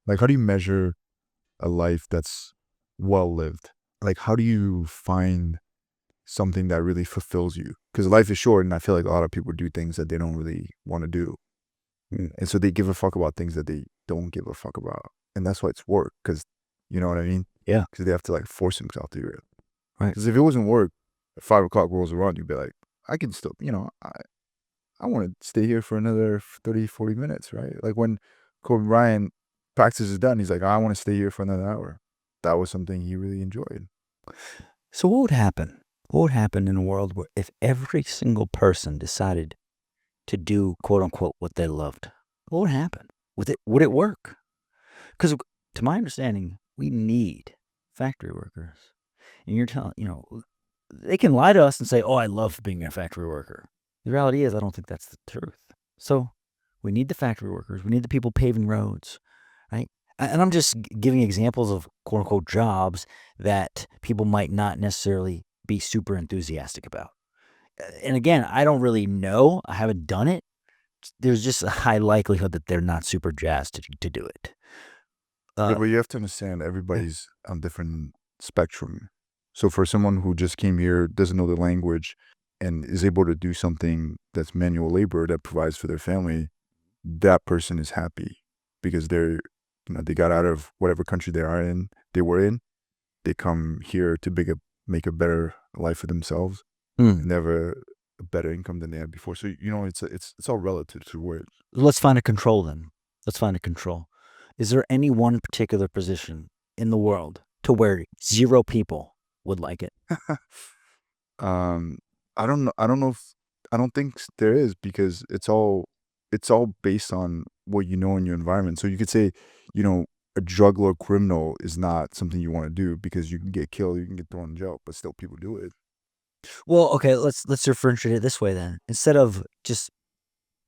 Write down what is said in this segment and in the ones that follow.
Like, how do you measure a life that's well lived? Like, how do you find something that really fulfills you? Because life is short, and I feel like a lot of people do things that they don't really want to do. And so they give a fuck about things that they don't give a fuck about. And that's why it's work, because you know what I mean? Yeah. Because they have to like force themselves to do it. Right. Because if it wasn't work, at 5 o'clock rolls around, you'd be like, I can still, I want to stay here for another 30, 40 minutes, right? Like when Kobe Bryant practice is done, he's like, I want to stay here for another hour. That was something he really enjoyed. So what would happen? What would happen in a world where if every single person decided to do quote unquote what they loved? What would happen? Would it work? Because to my understanding, we need factory workers. And you're telling, they can lie to us and say, "Oh, I love being a factory worker." The reality is, I don't think that's the truth. So we need the factory workers. We need the people paving roads, right? And I'm just giving examples of quote unquote jobs that people might not necessarily be super enthusiastic about. And again, I don't really know. I haven't done it. There's just a high likelihood that they're not super jazzed to do it. Yeah, Uh, but you have to understand everybody's on different spectrum. So for someone who just came here, doesn't know the language, and is able to do something that's manual labor that provides for their family, that person is happy because they got out of whatever country they were in. They come here to make a better life for themselves hmm. and they have a better income than they had before. So it's all relative to where. Let's find a control then. Let's find a control. Is there any one particular position in the world to where 0 people would like it? um, I don't know. I don't think there is because it's all based on what you know in your environment. So you could say, you know, a drug lord criminal is not something you want to do because you can get killed, you can get thrown in jail, but still people do it. Well, okay, let's differentiate it this way then. Instead of just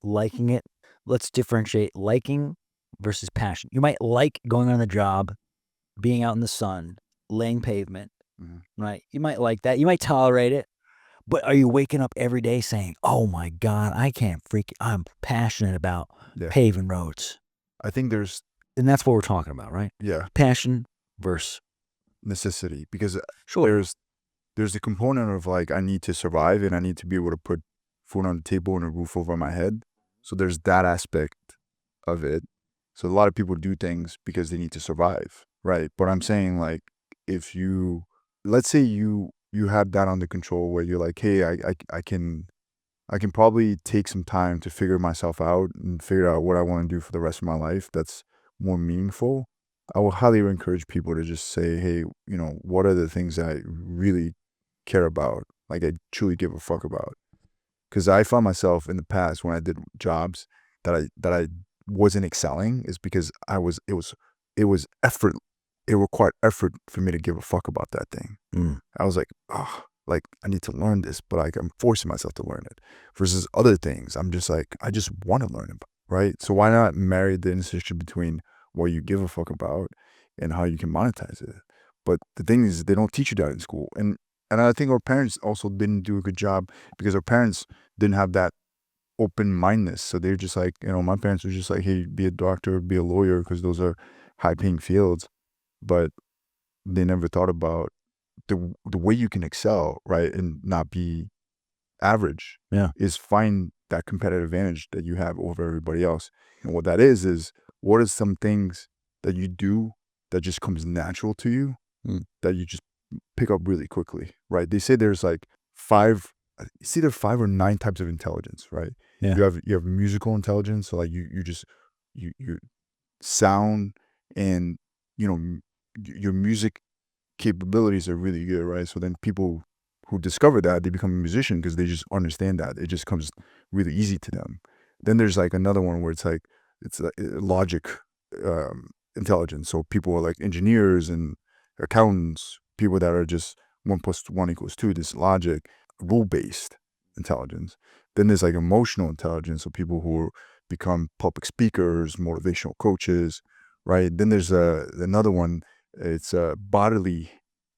liking it, let's differentiate liking versus passion. You might like going on the job, being out in the sun, laying pavement, Mhm. right? You might like that. You might tolerate it. But are you waking up every day saying, "Oh my god, I'm passionate about Yeah, paving roads." I think there's And that's what we're talking about, right? yeah Passion versus necessity because sure. there's a component of like I need to survive and I need to be able to put food on the table and a roof over my head. So there's that aspect of it. So a lot of people do things because they need to survive, right? But I'm saying like if you let's say you have that under control where you're like, hey, I can probably take some time to figure myself out and figure out what I want to do for the rest of my life that's more meaningful. I will highly encourage people to just say, hey, what are the things that I really care about? Like I truly give a fuck about. Because I found myself in the past when I did jobs that I wasn't excelling is because it was effort. It required effort for me to give a fuck about that thing. Mm. I was like, oh, like I need to learn this, but like I'm forcing myself to learn it. Versus other things, I'm just like, I just want to learn it, right? So why not marry the intersection between what you give a fuck about and how you can monetize it? But the thing is, they don't teach you that in school, and I think our parents also didn't do a good job because our parents didn't have that open mindedness. So they're just like, my parents were just like, hey, be a doctor, be a lawyer, because those are high paying fields. But they never thought about the way you can excel, right, and not be average Yeah. is find that competitive advantage that you have over everybody else. And what that is what are some things that you do that just comes natural to you Mm. that you just pick up really quickly, right? They say there's like it's either 5 or 9 types of intelligence, right? Yeah. You have musical intelligence, so like you just you sound and your music capabilities are really good, right? So then people who discover that, they become a musician because they just understand that. It just comes really easy to them. Then there's like another one where it's like logic intelligence. So people are like engineers and accountants, people that are just 1 + 1 = 2, this logic, rule-based intelligence. Then there's like emotional intelligence, so people who become public speakers, motivational coaches, right? Then there's another one, it's bodily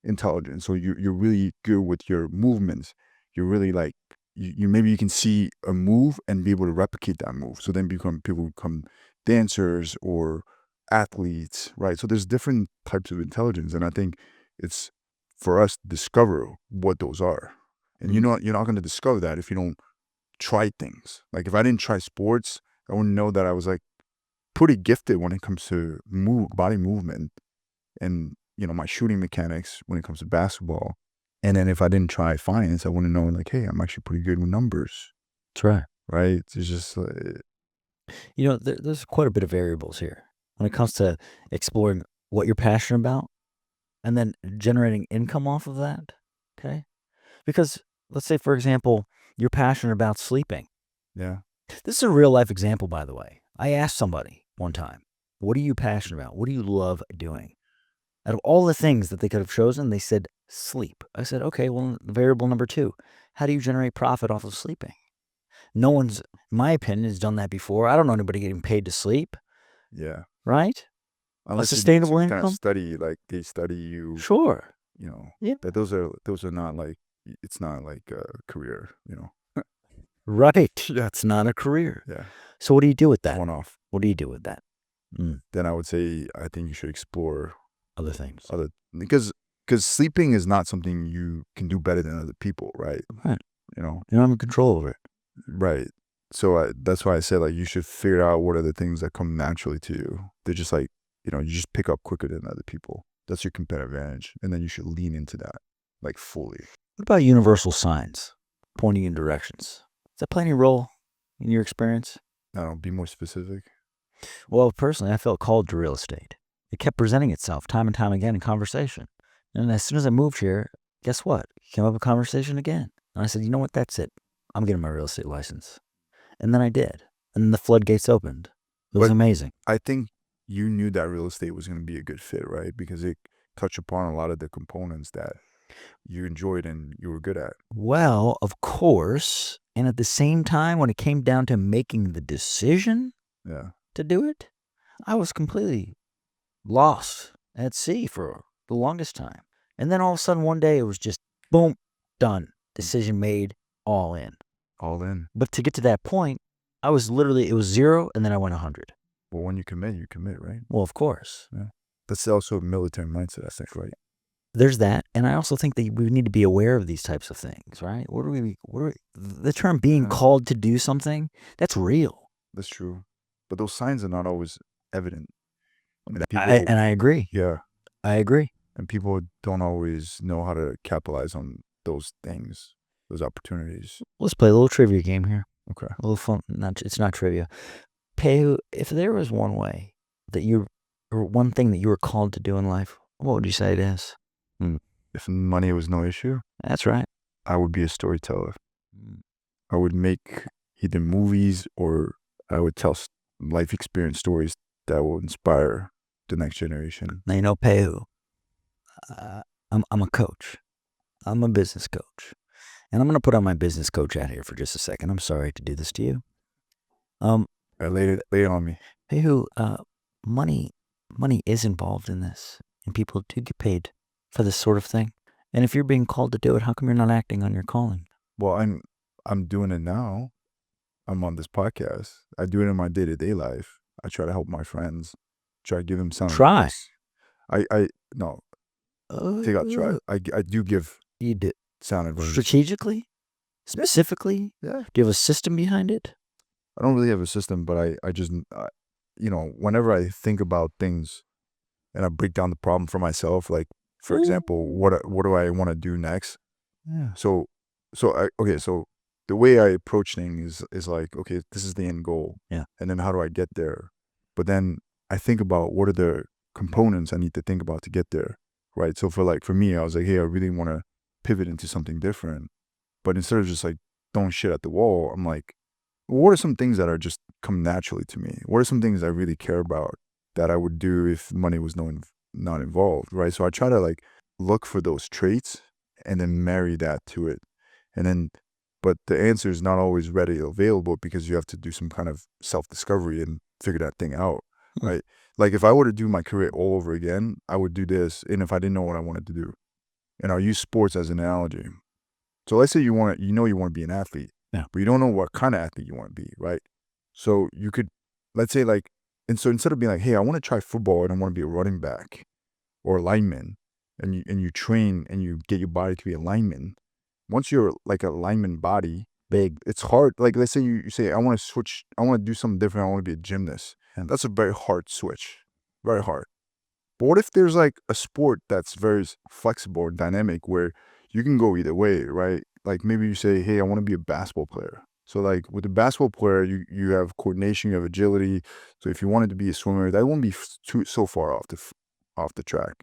intelligence. So you're really good with your movements. You're really like you maybe you can see a move and be able to replicate that move. So then people become dancers or athletes, right? So there's different types of intelligence, and I think it's for us to discover what those are. And you're not going to discover that if you don't try things. Like if I didn't try sports, I wouldn't know that I was like pretty gifted when it comes to body movement and my shooting mechanics when it comes to basketball. And then if I didn't try finance, I wouldn't know like, hey, I'm actually pretty good with numbers. That's right. Right? It's just there's quite a bit of variables here when it comes to exploring what you're passionate about and then generating income off of that. Okay. Because let's say, for example, you're passionate about sleeping. yeah. This is a real life example, by the way. I asked somebody one time, what are you passionate about? What do you love doing? Out of all the things that they could have chosen, they said sleep. I said, okay, well, variable number 2, how do you generate profit off of sleeping? No one's, in my opinion, has done that before. I don't know anybody getting paid to sleep, Yeah. right? Unless you do sustainable some kind of income? study, like they study you, Sure. Yeah. that those are not like, it's not like a career, Right. That's not a career. Yeah. So what do you do with that? One off. What do you do with that? Then I would say I think you should explore Other things. because sleeping is not something you can do better than other people, right? Right. You know, You don't have control over it. right. So that's why I said like you should figure out what are the things that come naturally to you. They're just like, you just pick up quicker than other people. That's your competitive advantage, and then you should lean into that like fully. What about universal signs pointing in directions? Does that play any role in your experience? I don't know, be more specific. Well, personally, I felt called to real estate. It kept presenting itself time and time again in conversation. And as soon as I moved here, guess what? It came up a conversation again. And I said, you know what? That's it. I'm getting my real estate license. And then I did. And then the floodgates opened. It was amazing. I think you knew that real estate was going to be a good fit, right? Because it touched upon a lot of the components that you enjoyed and you were good at. Well, of course. And at the same time, when it came down to making the decision to do it, I was completely lost at sea for the longest time. And then all of a sudden, one day, it was just boom, done. Decision made, all in. All in. But to get to that point, it was 0, and then I went 100. Well, when you commit, right? Well, of course. Yeah. That's also a military mindset, I think, right? There's that. And I also think that we need to be aware of these types of things, right? The term being called to do something, that's real. That's true. But those signs are not always evident. And I agree. Yeah. I agree. And people don't always know how to capitalize on those things, those opportunities. Let's play a little trivia game here. Okay. A little fun. It's not trivia. Pave, if there was one way that or one thing that you were called to do in life, what would you say it is? If money was no issue, That's right. I would be a storyteller. I would make either movies or I would tell life experience stories that will inspire the next generation. Now, Pave, I'm a coach. I'm a business coach. And I'm going to put on my business coach hat here for just a second. I'm sorry to do this to you. Lay it on me. Pave, money is involved in this. And people do get paid for this sort of thing. And if you're being called to do it, how come you're not acting on your calling? Well, I'm doing it now. I'm on this podcast. I do it in my day-to-day life. I try to help my friends. Try to give them sound advice. No. Take out try. I do give You do. sound advice. Strategically? Specifically? Yeah. Do you have a system behind it? I don't really have a system, but I just, whenever I think about things and I break down the problem for myself, like, for example, what do I want to do next? Yeah. So the way I approach things is like, okay, this is the end goal. Yeah. And then how do I get there? But then I think about what are the components I need to think about to get there, right? So for me, I was like, hey, I really want to pivot into something different. But instead of just like throwing shit at the wall, I'm like, what are some things that are just come naturally to me? What are some things I really care about that I would do if money was not involved, right? So I try to like look for those traits and then marry that to it. And then, but the answer is not always readily available because you have to do some kind of self-discovery and figure that thing out, right? Like if I were to do my career all over again, I would do this. And if I didn't know what I wanted to do, and I'll use sports as an analogy. So let's say you want to be an athlete, Yeah. but you don't know what kind of athlete you want to be, right? So you could, let's say like And so instead of being like, hey, I want to try football and I want to be a running back or a lineman, and you train and you get your body to be a lineman, once you're like a lineman body, Big. it's hard. Like, let's say you say, I want to switch, I want to do something different, I want to be a gymnast. And that's a very hard switch. Very hard. But what if there's like a sport that's very flexible or dynamic where you can go either way, right? Like maybe you say, hey, I want to be a basketball player. So like with a basketball player, you have coordination, you have agility. So if you wanted to be a swimmer, that won't be so far off the track.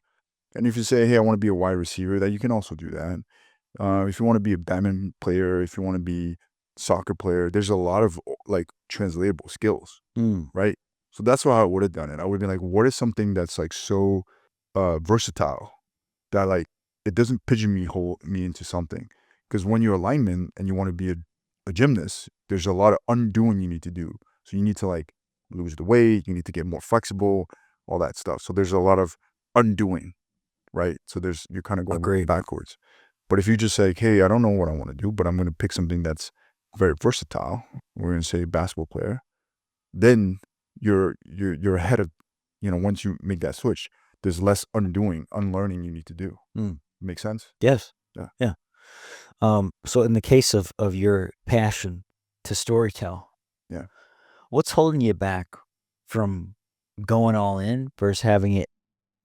And if you say, hey, I want to be a wide receiver, that you can also do that. If you want to be a badminton player, if you want to be soccer player, there's a lot of like translatable skills, right? So that's how I would have done it. I would be like, what is something that's like so versatile that like it doesn't pigeonhole me into something? Because when you're a lineman and you want to be a gymnast, there's a lot of undoing you need to do. So you need to like lose the weight, you need to get more flexible, all that stuff. So there's a lot of undoing, right? So you're kind of going backwards. But if you just say, hey, I don't know what I want to do, but I'm going to pick something that's very versatile, we're going to say basketball player, then you're ahead of, once you make that switch, there's less unlearning you need to do. Make sense? Yes. Yeah. Yeah. So in the case of your passion to storytell, Yeah. what's holding you back from going all in versus having it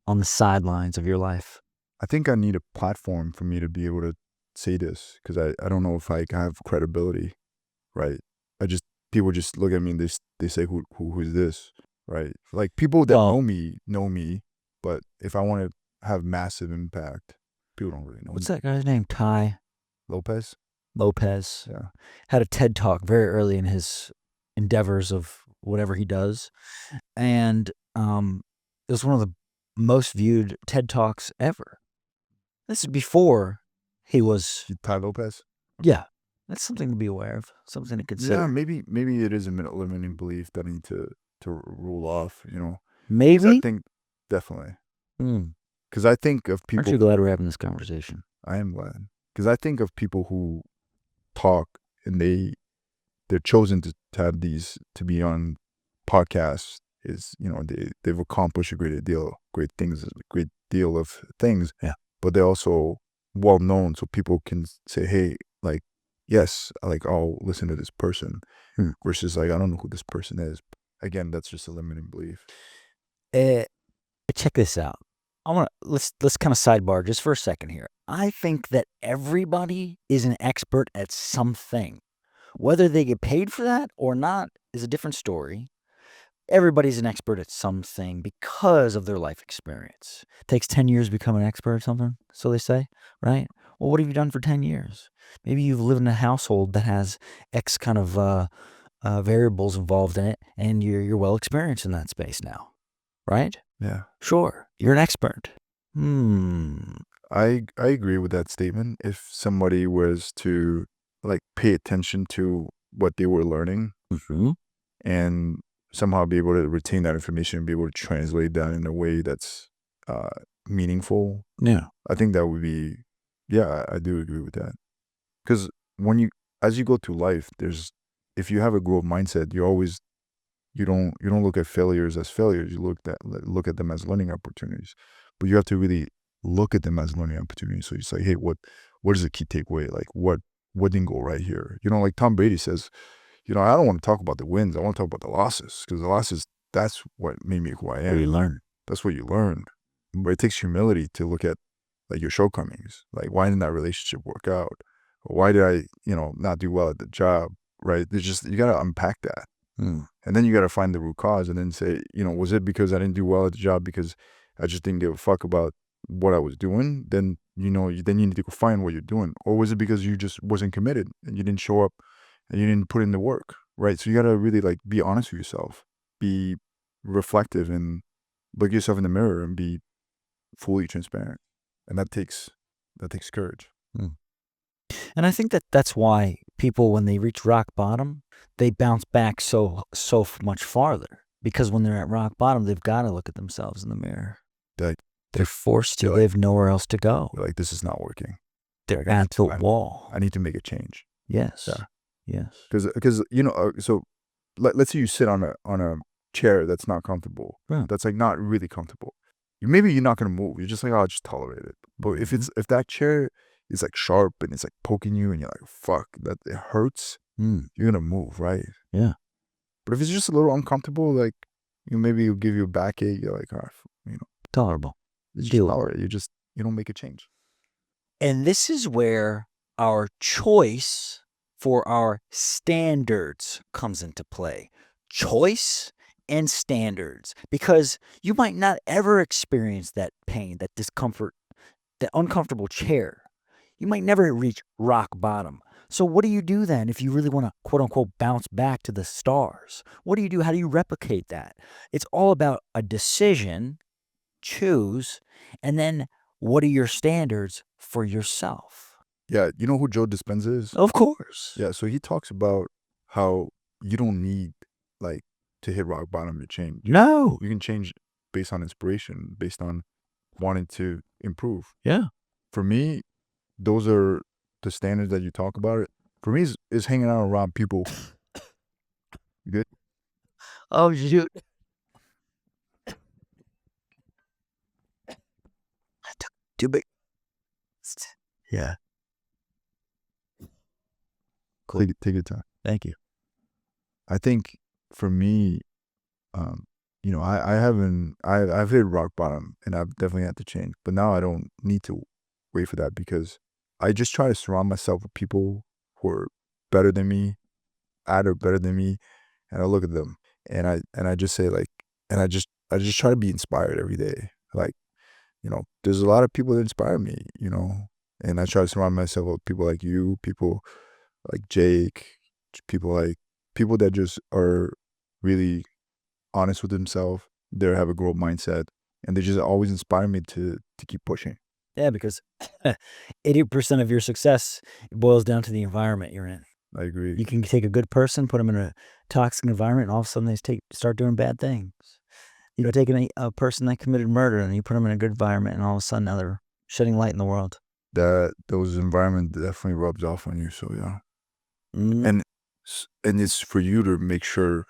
on the sidelines of your life? I think I need a platform for me to be able to say this because I don't know if I have credibility, right? People just look at me and they say, who's this, right? Like people that know me, but if I want to have massive impact, people don't really know What's me. that guy's name? Ty Lopez? Yeah. Had a TED Talk very early in his endeavors of whatever he does. And it was one of the most viewed TED Talks ever. This is before he was... Ty Lopez? Yeah. That's something to be aware of, something to consider. Yeah, maybe it is a limiting belief that I need to rule off, Maybe? I think definitely. Because I think of people... Aren't you glad we're having this conversation? I am glad. Because I think of people who talk and they're chosen to have these, to be on podcasts, is, they've accomplished a great deal of things. Yeah. But they're also well known, so people can say, hey, like, yes, like I'll listen to this person, versus like I don't know who this person is. Again, that's just a limiting belief. Check this out. Let's kind of sidebar just for a second here. I think that everybody is an expert at something. Whether they get paid for that or not is a different story. Everybody's an expert at something because of their life experience. It takes 10 years to become an expert at something, so they say, right? Well, what have you done for 10 years? Maybe you've lived in a household that has X kind of variables involved in it, and you're well experienced in that space now, right? Yeah. Sure, you're an expert. I agree with that statement. If somebody was to like pay attention to what they were learning, and somehow be able to retain that information and be able to translate that in a way that's meaningful. Yeah. I think that would be, I do agree with that. Because as you go through life, if you have a growth mindset, you don't look at failures as failures. You look at them as learning opportunities. But you have to really look at them as learning opportunities. So you say, hey, what is the key takeaway? Like what didn't go right here? Like Tom Brady says, I don't want to talk about the wins. I want to talk about the losses, because the losses, that's what made me who I am. What you learn. That's what you learned. But it takes humility to look at like your shortcomings. Like, why didn't that relationship work out? Or why did I, not do well at the job? Right? You got to unpack that. And then you got to find the root cause and then say, was it because I didn't do well at the job because I just didn't give a fuck about what I was doing? Then, then you need to go find what you're doing. Or was it because you just wasn't committed and you didn't show up and you didn't put in the work, right? So you got to really like be honest with yourself, be reflective, and look yourself in the mirror and be fully transparent. And that takes courage. And I think that's why people, when they reach rock bottom, they bounce back so much farther. Because when they're at rock bottom, they've got to look at themselves in the mirror. They're forced to live nowhere else to go. Like, this is not working. They're at the wall. I need to make a change. Yes. Yeah. Yes. Because so let's say you sit on a chair that's not comfortable, Right. that's like not really comfortable, maybe you're not gonna move. You're just like, oh, I'll just tolerate it. But if that chair is like sharp and it's like poking you and you're like, fuck, that it hurts, you're gonna move, right? Yeah. But if it's just a little uncomfortable, like maybe it'll give you a backache, you're like, all right, Tolerable. you just Deal with tolerate it. You don't make a change. And this is where our choice for our standards comes into play. Choice and standards. Because you might not ever experience that pain, that discomfort, that uncomfortable chair. You might never reach rock bottom. So what do you do then if you really want to quote unquote bounce back to the stars? What do you do? How do you replicate that? It's all about a decision, choose, and then what are your standards for yourself? Yeah, you know who Joe Dispenza is? Of course. Yeah, so he talks about how you don't need like to hit rock bottom to change. No. You can change based on inspiration, based on wanting to improve. Yeah. For me, those are the standards that you talk about. For me, is hanging out around people. You good? Oh, shoot. Too big. Yeah. Cool. Take your time. Thank you. I think for me, I've hit rock bottom and I've definitely had to change, but now I don't need to wait for that because I just try to surround myself with people who are better than me, at or better than me, and I look at them and I just say like, and I just try to be inspired every day. Like, there's a lot of people that inspire me, and I try to surround myself with people like you, people like Jake, people that just are really honest with themselves. They have a growth mindset, and they just always inspire me to keep pushing. Yeah, because 80% of your success boils down to the environment you're in. I agree. You can take a good person, put them in a toxic environment, and all of a sudden they start doing bad things. Taking a person that committed murder and you put them in a good environment, and all of a sudden now they're shedding light in the world. Those environment definitely rubs off on you. So yeah, and it's for you to make sure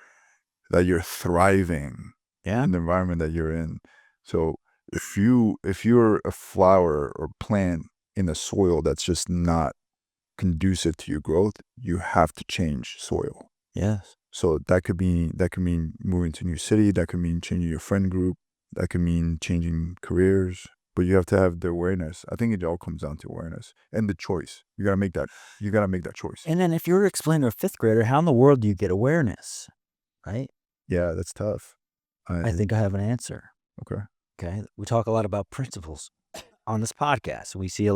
that you're thriving in the environment that you're in. So if you're a flower or plant in a soil that's just not conducive to your growth, you have to change soil. Yes. So that could mean moving to a new city, that could mean changing your friend group, that could mean changing careers, but you have to have the awareness. I think it all comes down to awareness and the choice. You got to make that choice. And then if you were to explain to a fifth grader, how in the world do you get awareness? Right? Yeah, that's tough. I think I have an answer. Okay. We talk a lot about principles on this podcast. We say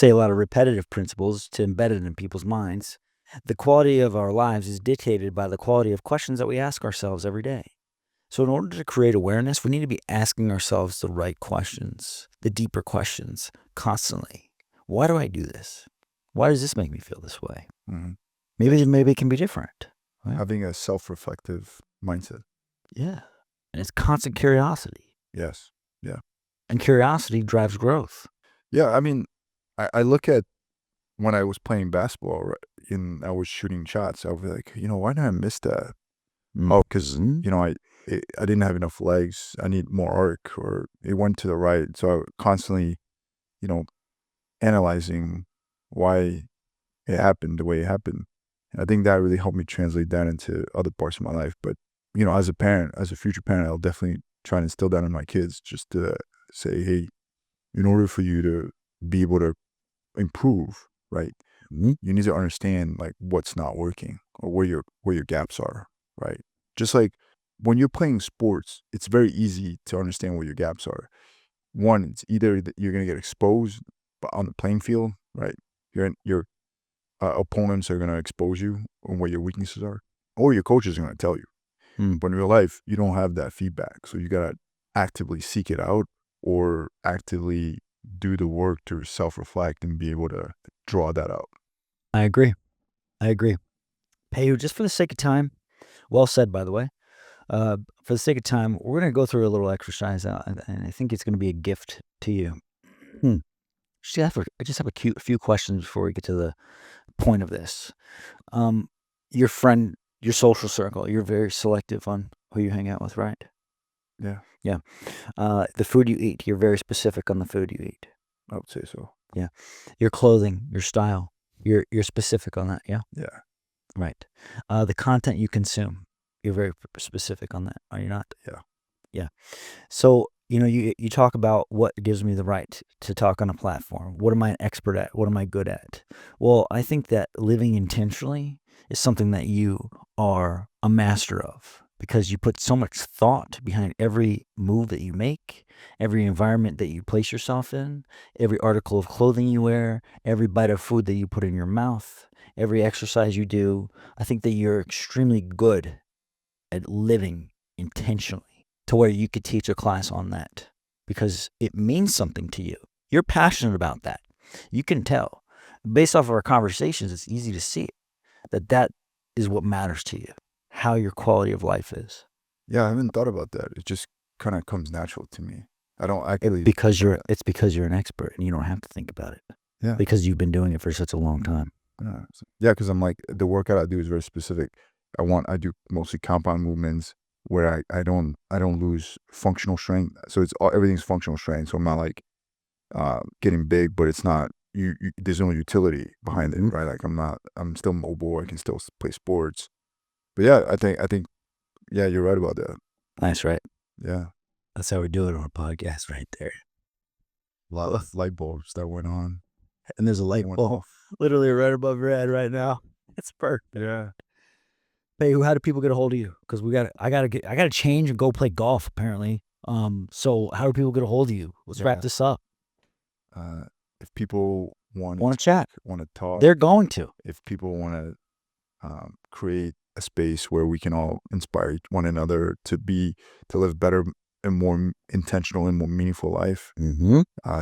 a lot of repetitive principles to embed it in people's minds. The quality of our lives is dictated by the quality of questions that we ask ourselves every day. So in order to create awareness, we need to be asking ourselves the right questions, the deeper questions constantly. Why do I do this? Why does this make me feel this way? Mm-hmm. Maybe it can be different. Right? Having a self-reflective mindset. Yeah. And it's constant curiosity. Yes. Yeah. And curiosity drives growth. Yeah. I mean, I look at when I was playing basketball, right, and I was shooting shots, I was like, why did I miss that? Oh, because, I didn't have enough legs. I need more arc, or it went to the right. So I constantly, analyzing why it happened the way it happened. And I think that really helped me translate that into other parts of my life. But, as a parent, as a future parent, I'll definitely try and instill that in my kids, just to say, hey, in order for you to be able to improve, right, you need to understand like what's not working or where your gaps are, right? Just like when you're playing sports, it's very easy to understand where your gaps are. One, it's either that you're going to get exposed on the playing field, right? Your opponents are going to expose you on where your weaknesses are, or your coach is going to tell you. But in real life, you don't have that feedback. So you got to actively seek it out or actively do the work to self-reflect and be able to draw that out. I agree. Hey, just for the sake of time, well said, by the way. For the sake of time, we're going to go through a little exercise, and I think it's going to be a gift to you. I just have a few questions before we get to the point of this. Your friend, your social circle, you're very selective on who you hang out with, right? Yeah, The food you eat, you're very specific on the food you eat. I would say so. Your clothing, your style, you're specific on that, yeah? Yeah. Right. The content you consume, you're very specific on that, are you not? Yeah. Yeah. So, you talk about what gives me the right to talk on a platform. What am I an expert at? What am I good at? Well, I think that living intentionally is something that you are a master of because you put so much thought behind every move that you make, every environment that you place yourself in, every article of clothing you wear, every bite of food that you put in your mouth, every exercise you do. I think that you're extremely good at living intentionally to where you could teach a class on that because it means something to you. You're passionate about that. You can tell. Based off of our conversations, it's easy to see that is what matters to you, how your quality of life is. Yeah, I haven't thought about that. It just kind of comes natural to me. I don't actually. It's because you're an expert and you don't have to think about it. Yeah. Because you've been doing it for such a long time. Yeah, because I'm like, the workout I do is very specific. I do mostly compound movements where I don't lose functional strength. So everything's functional strength. So I'm not like getting big, but it's not there's no utility behind it, right? Like I'm still mobile. I can still play sports. But yeah, I think yeah, you're right about that. Nice, right? Yeah. That's how we do it on a podcast right there. A lot of light bulbs that went on. And there's a light Went bulb literally right above your head right now. It's perfect. Yeah. Hey, how do people get a hold of you? Because I gotta change and go play golf apparently. So how do people get a hold of you? Let's wrap this up. If people want to chat, want to talk, they're going to. If people want to create a space where we can all inspire one another to live better and more intentional and more meaningful life,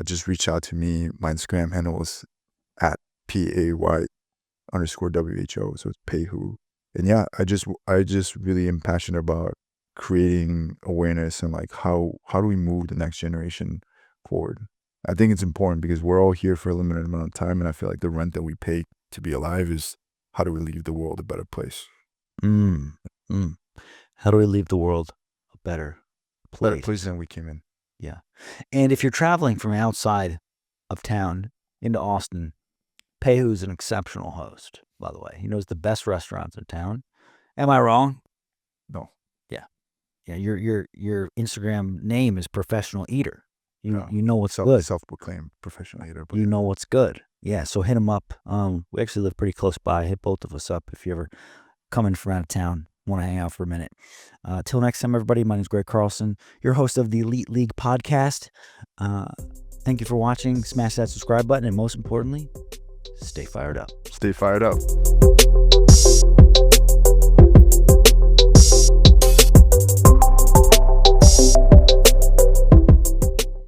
just reach out to me. My Instagram handle is at PAY_WHO. So it's Payhu. And yeah, I just really am passionate about creating awareness and like how do we move the next generation forward. I think it's important because we're all here for a limited amount of time, and I feel like the rent that we pay to be alive is how do we leave the world a better place? How do we leave the world a better place? Better place than we came in. Yeah. And if you're traveling from outside of town into Austin, Payhu's an exceptional host, by the way. He knows the best restaurants in town. Am I wrong? No. Yeah, your Instagram name is Professional Eater. You know what's good. Self-proclaimed professional eater. You know what's good. Yeah, so hit him up. We actually live pretty close by. Hit both of us up if you ever coming from out of town, want to hang out for a minute. Till next time, everybody, my name is Greg Carlson, your host of the Elite League podcast. Thank you for watching. Smash that subscribe button, and most importantly, stay fired up. Stay fired up.